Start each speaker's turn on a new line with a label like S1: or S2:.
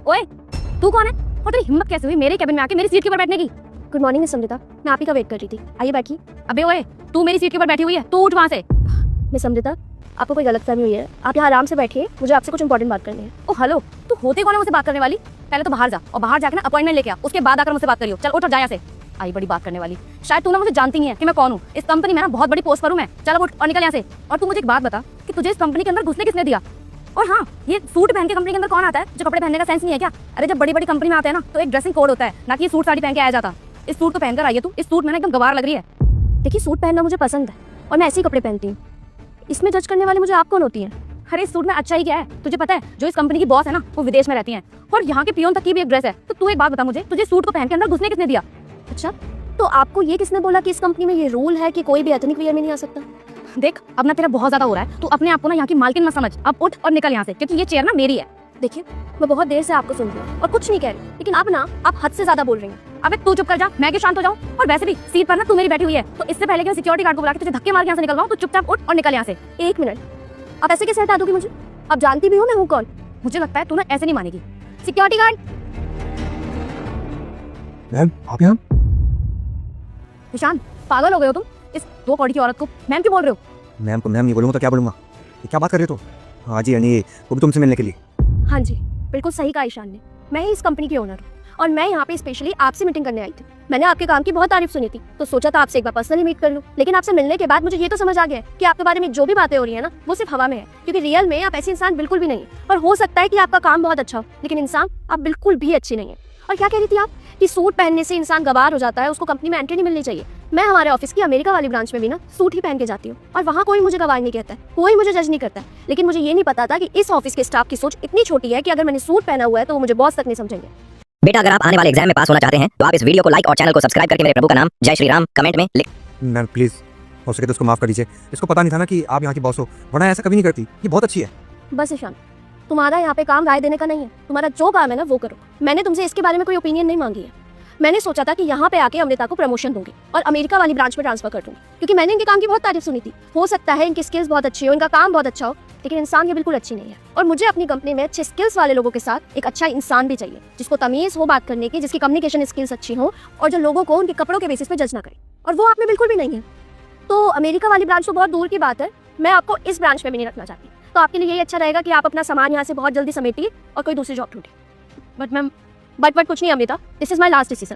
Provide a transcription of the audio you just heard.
S1: ओए तू कौन है और तेरी हिम्मत कैसे हुई मेरे कैबिन में आके मेरी सीट के ऊपर बैठने की?
S2: गुड मॉर्निंग मिस अमृता, मैं आप ही का वेट कर रही थी, आइए बैठिए।
S1: अबे ओए तू मेरी सीट के ऊपर बैठी हुई है, तू उठ वहाँ से।
S2: मिस अमृता, आपको कोई गलतफहमी हुई है, आप यहाँ आराम से बैठिए, मुझे आपसे कुछ इंपॉर्टेंट बात करनी है।
S1: ओ हेलो, तू होते कौन है मुझसे बात करने वाली? पहले तो बाहर जा और बाहर जाकर ना अपॉइंटमेंट लेके आ, उसके बाद आकर मुझसे बात करियो। चल उठ और जा यहाँ से। आई बड़ी बात करने वाली। शायद तू ना मुझे जानती नहीं है कि मैं कौन हूँ। इस कंपनी में ना बहुत बड़ी पोस्ट पर हूँ मैं। चल उठ और निकल यहाँ से। और तू मुझे एक बात बता कि तुझे इस कंपनी के अंदर घुसने किसने दिया? और हाँ, ये सूट पहन के कंपनी के अंदर कौन आता है? जो कपड़े पहनने का सेंस नहीं है क्या? अरे जब बड़ी बड़ी कंपनी में आते हैं ना तो एक ड्रेसिंग कोड होता है, ना कि सूट साड़ी पहन के आया जाता। इस सूट को पहनकर आई है तू। इस सूट में ना एकदम गवार लग रही है।
S2: देखिए, सूट पहनना मुझे पसंद है और मैं ऐसे ही कपड़े पहनती हूँ। इसमें जज करने वाले मुझे आप कौन होती हैं?
S1: अरे इस सूट में अच्छा ही क्या है? तुझे पता है जो इस कंपनी की बॉस है ना वो विदेश में रहती हैं और यहाँ के पियोन तक की भी एक ड्रेस है। तो तू एक बात बता मुझे, तुझे सूट को पहन के अंदर घुसने किसने दिया?
S2: अच्छा, तो आपको ये किसने बोला कि इस कंपनी में ये रूल है कि कोई भी एथनिक वियर में नहीं आ सकता?
S1: देख अब ना तेरा बहुत ज्यादा हो रहा है। तू अपने आप को ना यहाँ की मालकिन मत समझ। अब उठ और निकल यहाँ से, क्योंकि ये चेयर ना मेरी है।
S2: देखिए, मैं बहुत देर से आपको सुन रही हूँ और कुछ नहीं कह रही, लेकिन आप हद से ज्यादा बोल रही हैं।
S1: अबे तू चुप कर जा, मैं क्यों शांत हो जाऊँ? और वैसे भी सीट पर ना तू मेरी बैठी हुई है, तो इससे पहले कि मैं सिक्योरिटी गार्ड को बुला के तुझे धक्के मार के यहाँ से निकलवाऊँ, तो चुपचाप उठ और निकल यहाँ से।
S2: एक मिनट, आप ऐसे कैसे हटा दोगी मुझे? आप जानती भी हो मैं हूँ कौन?
S1: मुझे लगता है तू ना ऐसे नहीं मानेगी। Security guard.
S3: मैम आप यहाँ?
S1: निशान, पागल हो गए हो तुम? इस 2 कौड़ी की औरत को मैम क्यों बोल रहे हो?
S3: मैम को मैम नहीं बोलूँगा तो क्या बोलूँगा? ये क्या बात कर रहे हो? तो हाँ जी यानी वो भी तुमसे मिलने के लिए।
S2: हाँ जी, बिल्कुल सही कहा ईशान ने। मैं ही इस कंपनी की ओनर हूँ और मैं यहाँ पे स्पेशली आपसे मीटिंग करने आई थी। मैंने आपके काम की बहुत तारीफ सुनी थी, तो सोचा था आपसे एक बार पर्सनली मीट कर लूँ। लेकिन आपसे मिलने के बाद मुझे ये तो समझ आ गया है कि आपके बारे में जो भी बातें हो रही है ना वो सिर्फ हवा में है, क्योंकि रियल में आप ऐसे इंसान बिल्कुल भी नहीं है। और हो सकता है कि आपका काम बहुत अच्छा हो, लेकिन इंसान आप बिल्कुल भी अच्छी नहीं है। और क्या कह रही थी आप कि सूट पहनने से इंसान गवार हो जाता है, उसको कंपनी में एंट्री नहीं मिलनी चाहिए? मैं हमारे ऑफिस की अमेरिका वाली ब्रांच में भी ना सूट ही पहन के जाती हूँ और वहाँ कोई मुझे गवार नहीं कहता है, कोई मुझे जज नहीं करता है। लेकिन मुझे ये नहीं पता था कि इस ऑफिस के स्टाफ की सोच इतनी छोटी है कि अगर मैंने सूट पहना हुआ है तो वो मुझे बॉस तक नहीं समझेंगे।
S4: बेटा अगर आप आने वाले एग्जाम में पास होना चाहते हैं तो आप इस वीडियो को लाइक और चैनल को सब्सक्राइब करके मेरे प्रभु का नाम जय श्री राम कमेंट में लिख।
S3: मैम प्लीज़ हो सके तो उसको माफ़ कर दीजिए। इसको पता नहीं था ना कि आप यहाँ की बॉस हो, वरना ऐसा कभी नहीं करती। ये बहुत अच्छी है।
S2: बस ईशान, तुम्हारा यहाँ पे काम राय देने का नहीं है, तुम्हारा जो काम है ना वो करो। मैंने तुमसे इसके बारे में कोई ओपिनियन नहीं मांगी है। मैंने सोचा था कि यहाँ पे आके अमृता को प्रमोशन दूंगी और अमेरिका वाली ब्रांच में ट्रांसफर कर दूंगी, क्योंकि मैंने इनके काम की बहुत तारीफ सुनी थी। हो सकता है इनकी स्किल्स बहुत अच्छी हो, इनका काम बहुत अच्छा हो, लेकिन इंसान ये बिल्कुल अच्छी नहीं है। और मुझे अपनी कंपनी में अच्छे स्किल्स वाले लोगों के साथ एक अच्छा इंसान भी चाहिए, जिसको तमीज़ हो बात करने की, जिसकी कम्युनिकेशन स्किल्स अच्छी हो और जो लोगों को उनके कपड़ों के बेसिस पे जज ना करे। और वो आप में बिल्कुल भी नहीं है। तो अमेरिका वाली ब्रांच तो बहुत दूर की बात है, मैं आपको इस ब्रांच में भी नहीं रखना चाहती। तो आपके लिए यही अच्छा रहेगा कि आप अपना सामान यहाँ से बहुत जल्दी समेटिए और कोई दूसरी जॉब ढूंढिए।
S1: But ma'am.
S2: बट कुछ नहीं Amrita, this is my last decision.